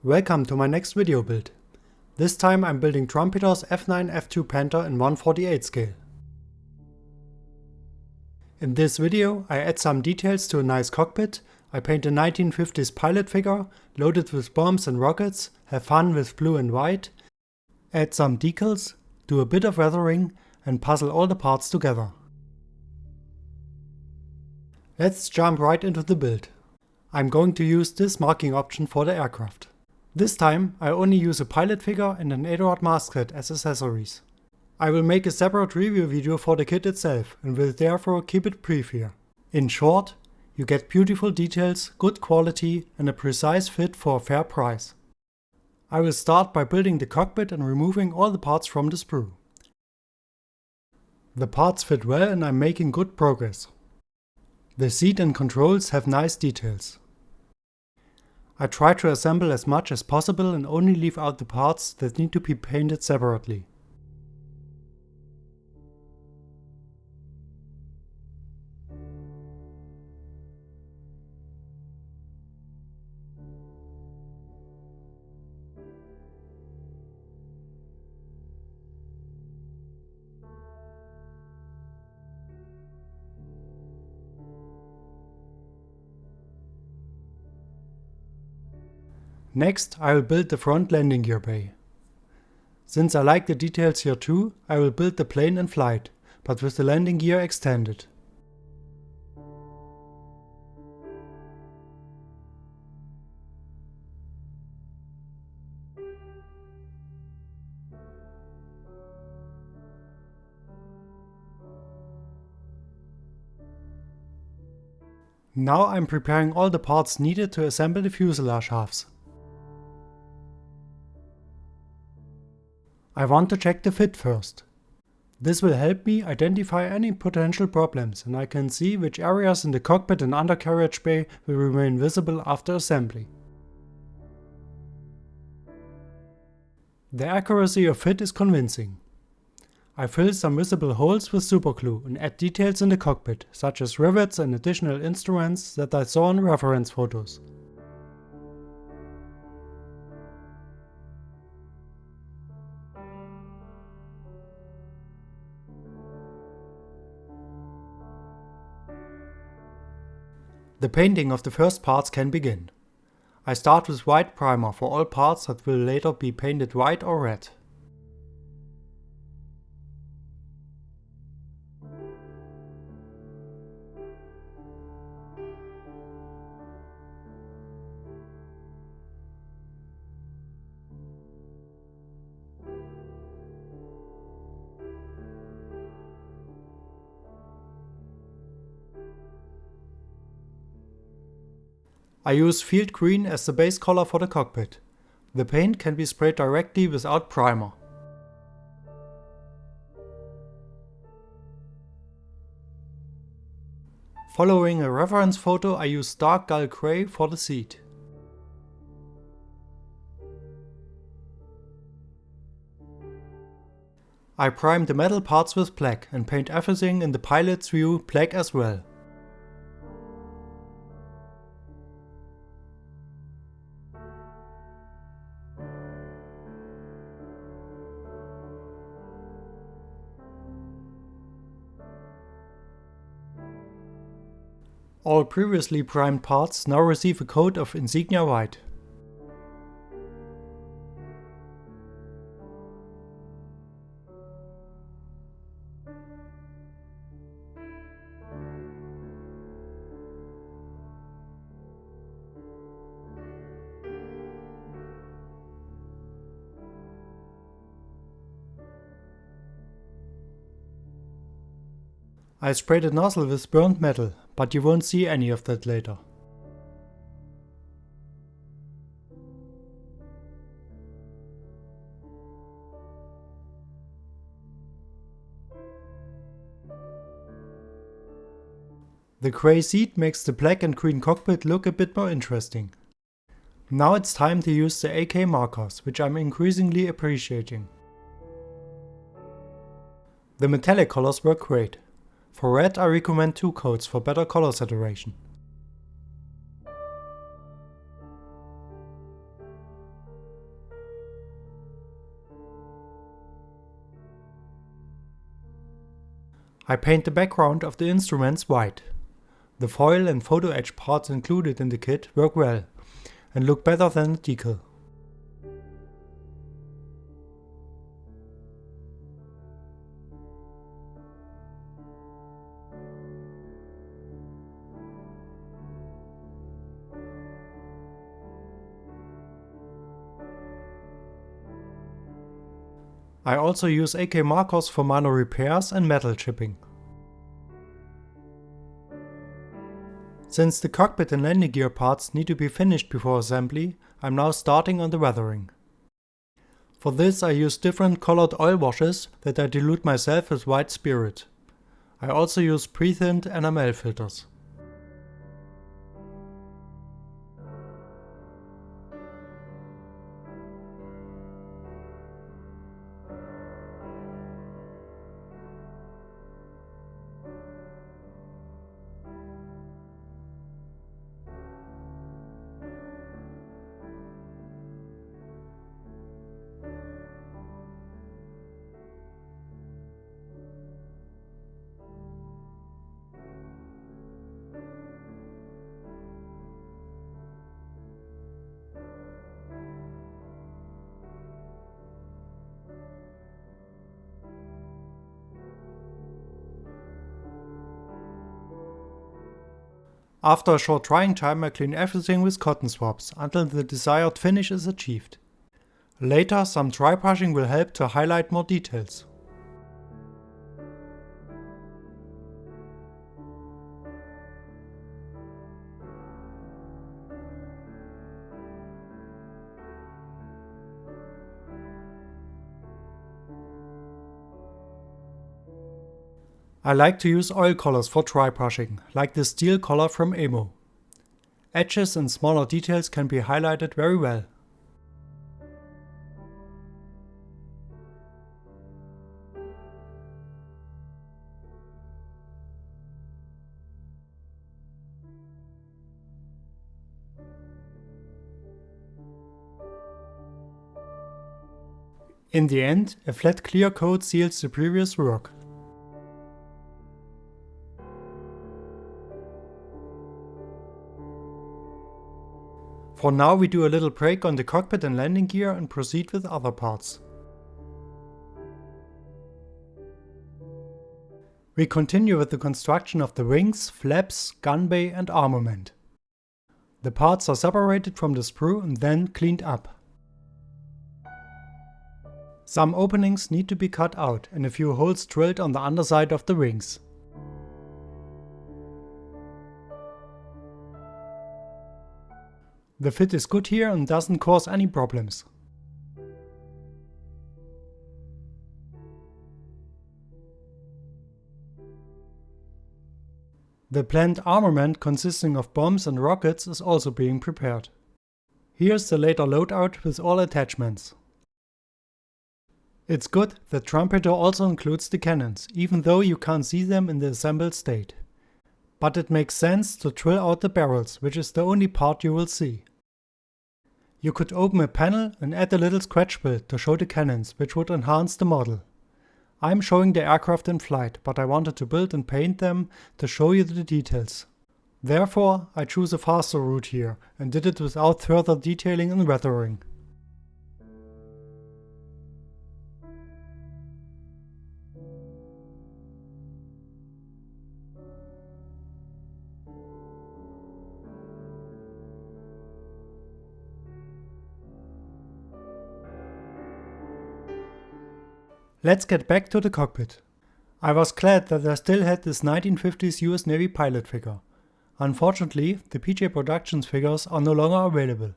Welcome to my next video build. This time I'm building Trumpeter's F9F-2 Panther in 1/48 scale. In this video I add some details to a nice cockpit, I paint a 1950s pilot figure, load it with bombs and rockets, have fun with blue and white, add some decals, do a bit of weathering and puzzle all the parts together. Let's jump right into the build. I'm going to use this marking option for the aircraft. This time I only use a pilot figure and an 8-rod mask set as accessories. I will make a separate review video for the kit itself and will therefore keep it brief here. In short, you get beautiful details, good quality and a precise fit for a fair price. I will start by building the cockpit and removing all the parts from the sprue. The parts fit well and I'm making good progress. The seat and controls have nice details. I try to assemble as much as possible and only leave out the parts that need to be painted separately. Next, I will build the front landing gear bay. Since I like the details here too, I will build the plane in flight, but with the landing gear extended. Now I'm preparing all the parts needed to assemble the fuselage halves. I want to check the fit first. This will help me identify any potential problems and I can see which areas in the cockpit and undercarriage bay will remain visible after assembly. The accuracy of fit is convincing. I fill some visible holes with superglue and add details in the cockpit, such as rivets and additional instruments that I saw in reference photos. The painting of the first parts can begin. I start with white primer for all parts that will later be painted white or red. I use field green as the base color for the cockpit. The paint can be sprayed directly without primer. Following a reference photo, I use dark dull gray for the seat. I prime the metal parts with black and paint everything in the pilot's view black as well. All previously primed parts now receive a coat of insignia white. I sprayed the nozzle with burnt metal, but you won't see any of that later. The grey seat makes the black and green cockpit look a bit more interesting. Now it's time to use the AK markers, which I'm increasingly appreciating. The metallic colors work great. For red I recommend 2 coats for better color saturation. I paint the background of the instruments white. The foil and photo etch parts included in the kit work well and look better than the decal. I also use AK markers for minor repairs and metal chipping. Since the cockpit and landing gear parts need to be finished before assembly, I'm now starting on the weathering. For this I use different colored oil washes that I dilute myself with white spirit. I also use pre-thinned enamel filters. After a short drying time I clean everything with cotton swabs until the desired finish is achieved. Later some dry brushing will help to highlight more details. I like to use oil colors for dry brushing, like the steel color from Emo. Edges and smaller details can be highlighted very well. In the end, a flat clear coat seals the previous work. For now we do a little break on the cockpit and landing gear and proceed with other parts. We continue with the construction of the wings, flaps, gun bay and armament. The parts are separated from the sprue and then cleaned up. Some openings need to be cut out and a few holes drilled on the underside of the wings. The fit is good here and doesn't cause any problems. The planned armament consisting of bombs and rockets is also being prepared. Here's the later loadout with all attachments. It's good that Trumpeter also includes the cannons, even though you can't see them in the assembled state. But it makes sense to drill out the barrels, which is the only part you will see. You could open a panel and add a little scratch build to show the cannons, which would enhance the model. I'm showing the aircraft in flight, but I wanted to build and paint them to show you the details. Therefore, I choose a faster route here and did it without further detailing and weathering. Let's get back to the cockpit. I was glad that I still had this 1950s US Navy pilot figure. Unfortunately, the PJ Productions figures are no longer available.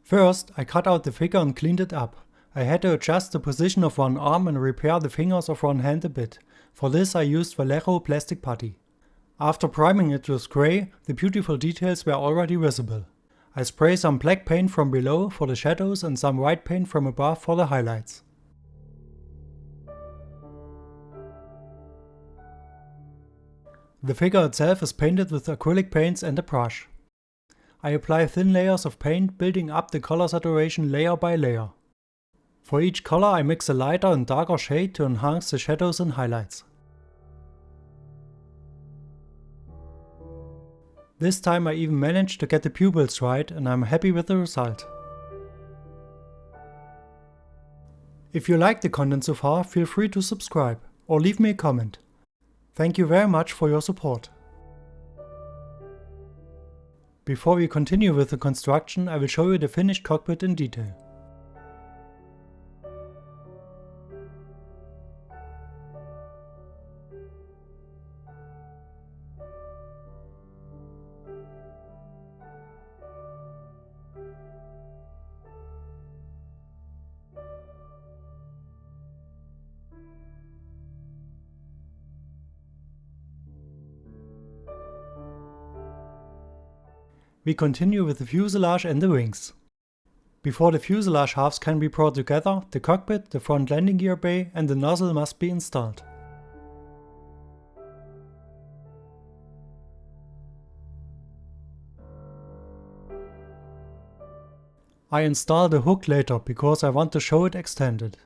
First, I cut out the figure and cleaned it up. I had to adjust the position of one arm and repair the fingers of one hand a bit. For this I used Vallejo plastic putty. After priming it with grey, the beautiful details were already visible. I spray some black paint from below for the shadows and some white paint from above for the highlights. The figure itself is painted with acrylic paints and a brush. I apply thin layers of paint, building up the color saturation layer by layer. For each color I mix a lighter and darker shade to enhance the shadows and highlights. This time I even managed to get the pupils right and I'm happy with the result. If you like the content so far, feel free to subscribe or leave me a comment. Thank you very much for your support. Before we continue with the construction, I will show you the finished cockpit in detail. We continue with the fuselage and the wings. Before the fuselage halves can be brought together, the cockpit, the front landing gear bay and the nozzle must be installed. I install the hook later because I want to show it extended.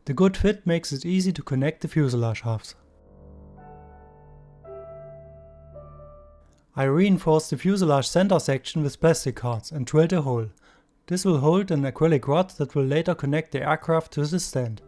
The good fit makes it easy to connect the fuselage halves. I reinforced the fuselage center section with plastic cards and drilled a hole. This will hold an acrylic rod that will later connect the aircraft to the stand.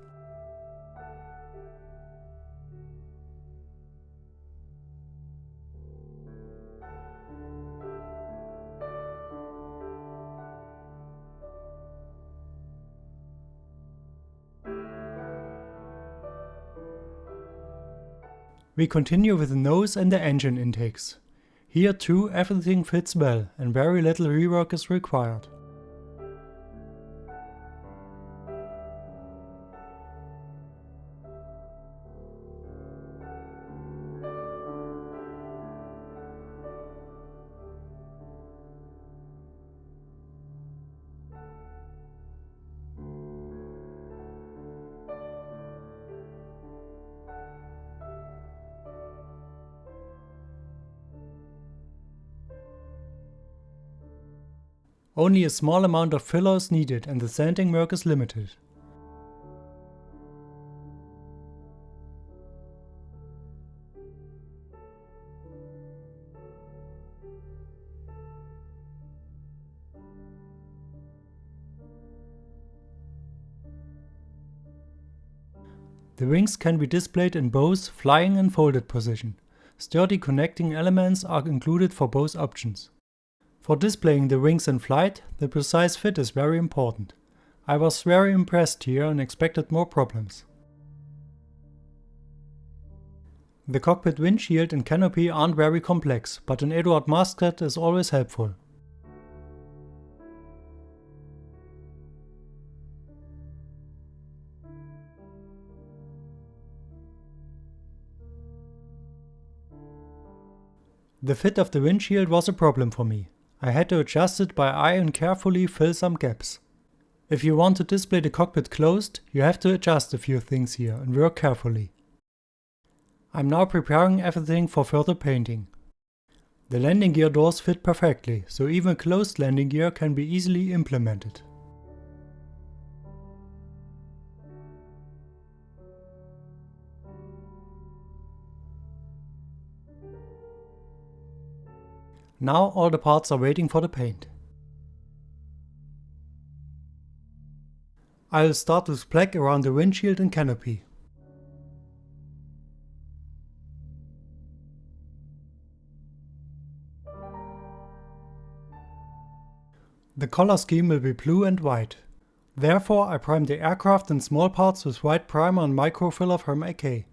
We continue with the nose and the engine intakes. Here too everything fits well and very little rework is required. Only a small amount of filler is needed and the sanding work is limited. The wings can be displayed in both flying and folded position. Sturdy connecting elements are included for both options. For displaying the wings in flight, the precise fit is very important. I was very impressed here and expected more problems. The cockpit windshield and canopy aren't very complex, but an Eduard masthead is always helpful. The fit of the windshield was a problem for me. I had to adjust it by eye and carefully fill some gaps. If you want to display the cockpit closed, you have to adjust a few things here and work carefully. I'm now preparing everything for further painting. The landing gear doors fit perfectly, so even a closed landing gear can be easily implemented. Now all the parts are waiting for the paint. I will start with black around the windshield and canopy. The color scheme will be blue and white. Therefore I prime the aircraft and small parts with white primer and microfiller from AK.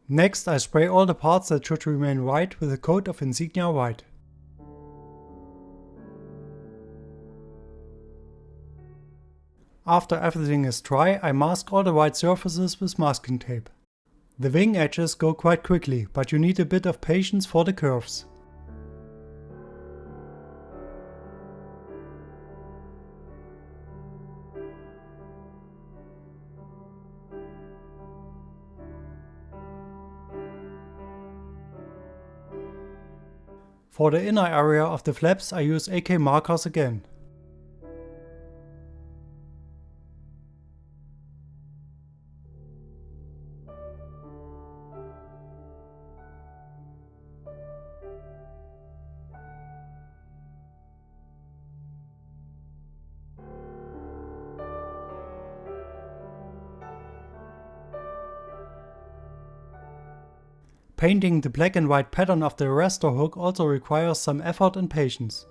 Next I spray all the parts that should remain white with a coat of insignia white. After everything is dry, I mask all the white surfaces with masking tape. The wing edges go quite quickly, but you need a bit of patience for the curves. For the inner area of the flaps I use AK markers again. Painting the black and white pattern of the arrestor hook also requires some effort and patience.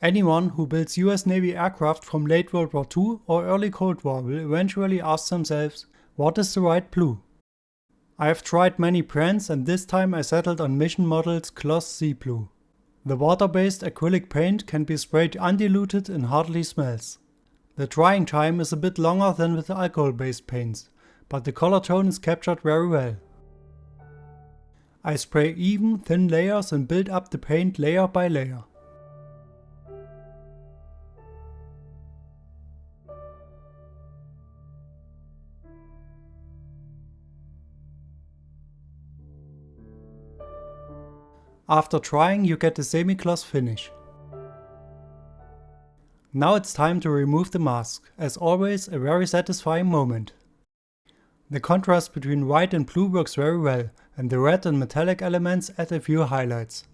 Anyone who builds US Navy aircraft from late World War II or early Cold War will eventually ask themselves, what is the right blue? I have tried many brands and this time I settled on Mission Model's Gloss Sea Blue. The water-based acrylic paint can be sprayed undiluted and hardly smells. The drying time is a bit longer than with alcohol-based paints, but the color tone is captured very well. I spray even, thin layers and build up the paint layer by layer. After drying, you get the semi-gloss finish. Now it's time to remove the mask, as always a very satisfying moment. The contrast between white and blue works very well, and the red and metallic elements add a few highlights.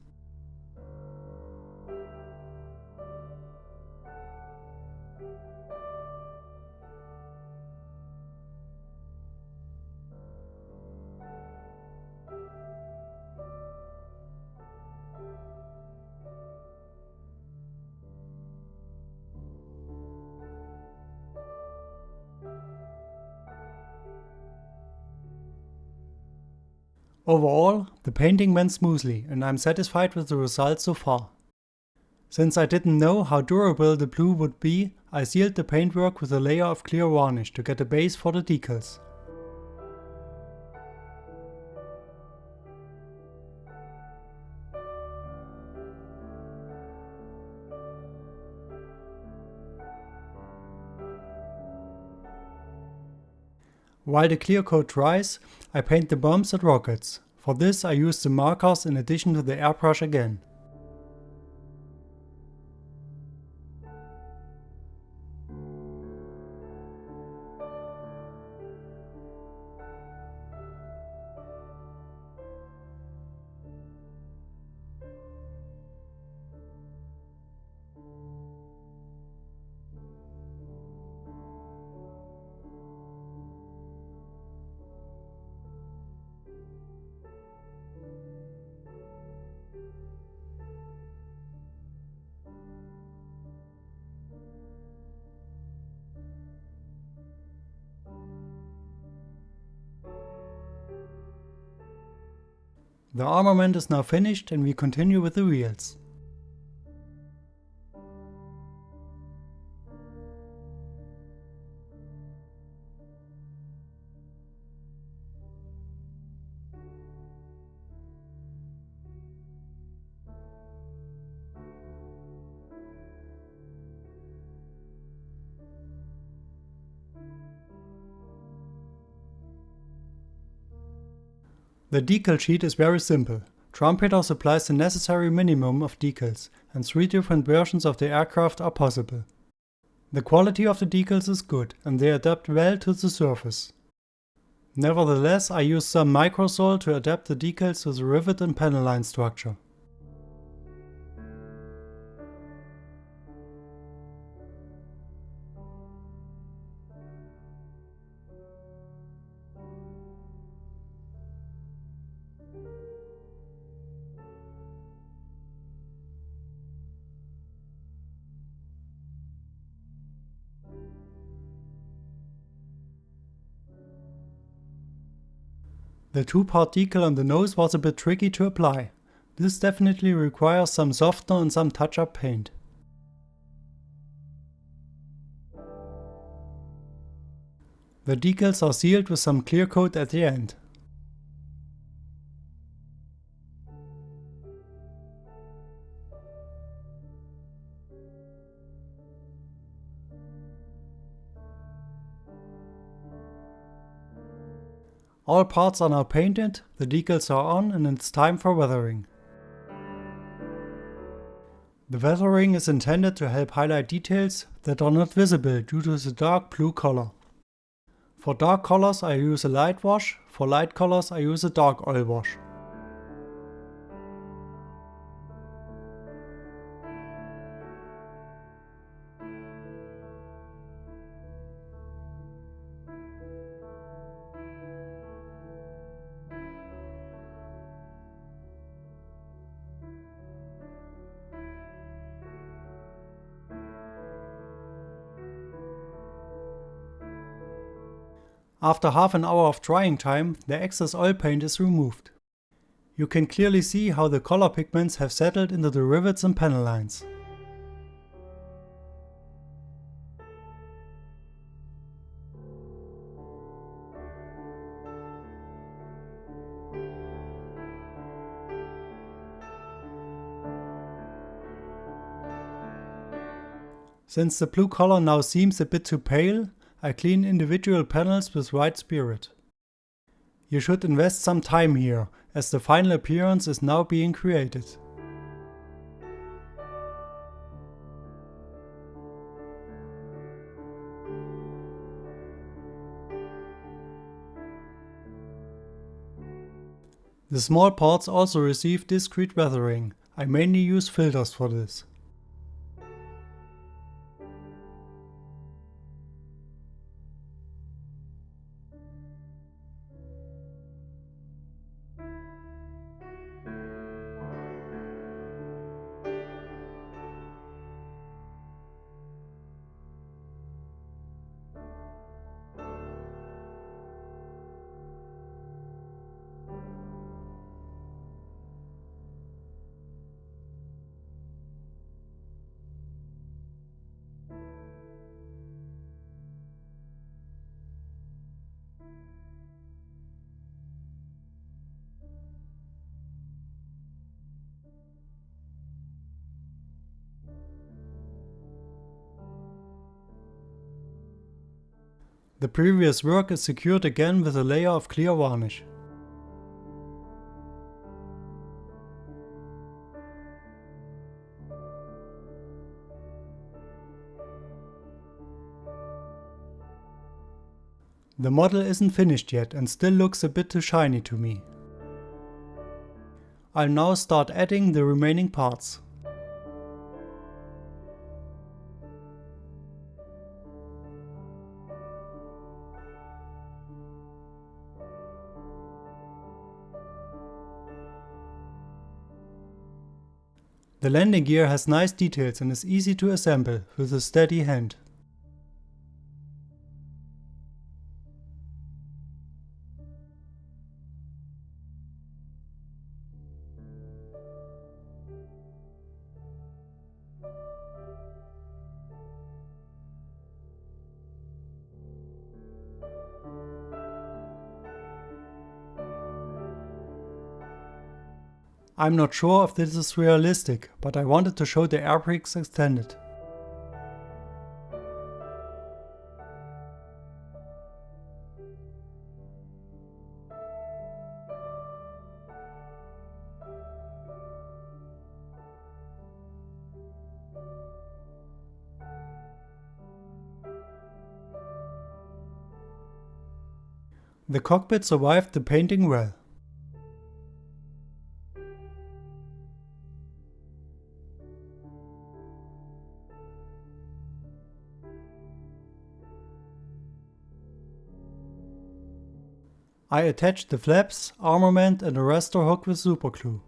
Overall, the painting went smoothly and I'm satisfied with the results so far. Since I didn't know how durable the blue would be, I sealed the paintwork with a layer of clear varnish to get a base for the decals. While the clear coat dries, I paint the bombs and rockets. For this I use the markers in addition to the airbrush again. The armament is now finished and we continue with the wheels. The decal sheet is very simple. Trumpeter supplies the necessary minimum of decals, and 3 different versions of the aircraft are possible. The quality of the decals is good, and they adapt well to the surface. Nevertheless, I use some microsol to adapt the decals to the rivet and panel line structure. The 2-part decal on the nose was a bit tricky to apply. This definitely requires some softener and some touch-up paint. The decals are sealed with some clear coat at the end. All parts are now painted, the decals are on and it's time for weathering. The weathering is intended to help highlight details that are not visible due to the dark blue color. For dark colors I use a light wash, for light colors I use a dark oil wash. After half an hour of drying time, the excess oil paint is removed. You can clearly see how the color pigments have settled into the rivets and panel lines. Since the blue color now seems a bit too pale, I clean individual panels with white spirit. You should invest some time here, as the final appearance is now being created. The small parts also receive discreet weathering. I mainly use filters for this. The previous work is secured again with a layer of clear varnish. The model isn't finished yet and still looks a bit too shiny to me. I'll now start adding the remaining parts. The landing gear has nice details and is easy to assemble with a steady hand. I'm not sure if this is realistic, but I wanted to show the air brakes extended. The cockpit survived the painting well. I attached the flaps, armament and a raster hook with superglue.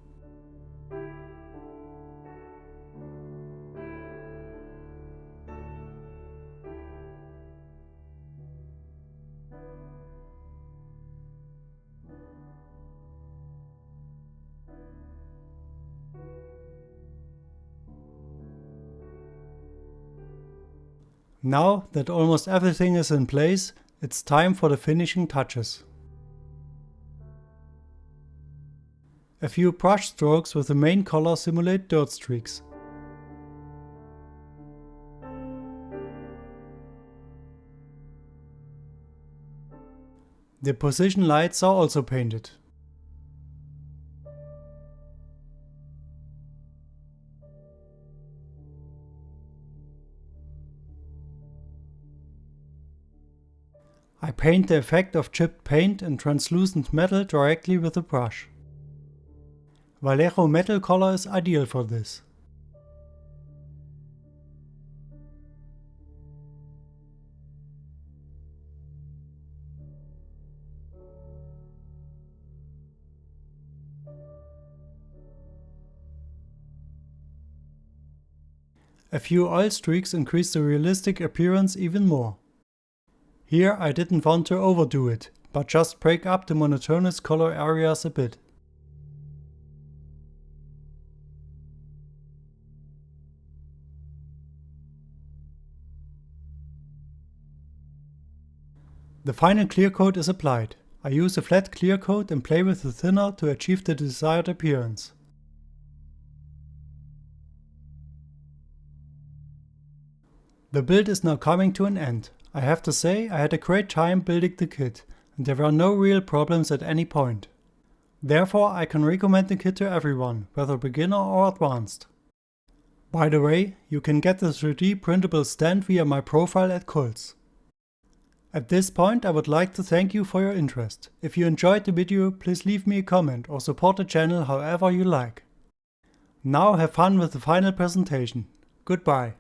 Now that almost everything is in place, it's time for the finishing touches. A few brush strokes with the main color simulate dirt streaks. The position lights are also painted. I paint the effect of chipped paint and translucent metal directly with a brush. Vallejo metal color is ideal for this. A few oil streaks increase the realistic appearance even more. Here I didn't want to overdo it, but just break up the monotonous color areas a bit. The final clear coat is applied. I use a flat clear coat and play with the thinner to achieve the desired appearance. The build is now coming to an end. I have to say I had a great time building the kit, and there were no real problems at any point. Therefore I can recommend the kit to everyone, whether beginner or advanced. By the way, you can get the 3D printable stand via my profile at Decals. At this point I would like to thank you for your interest. If you enjoyed the video, please leave me a comment or support the channel however you like. Now have fun with the final presentation. Goodbye.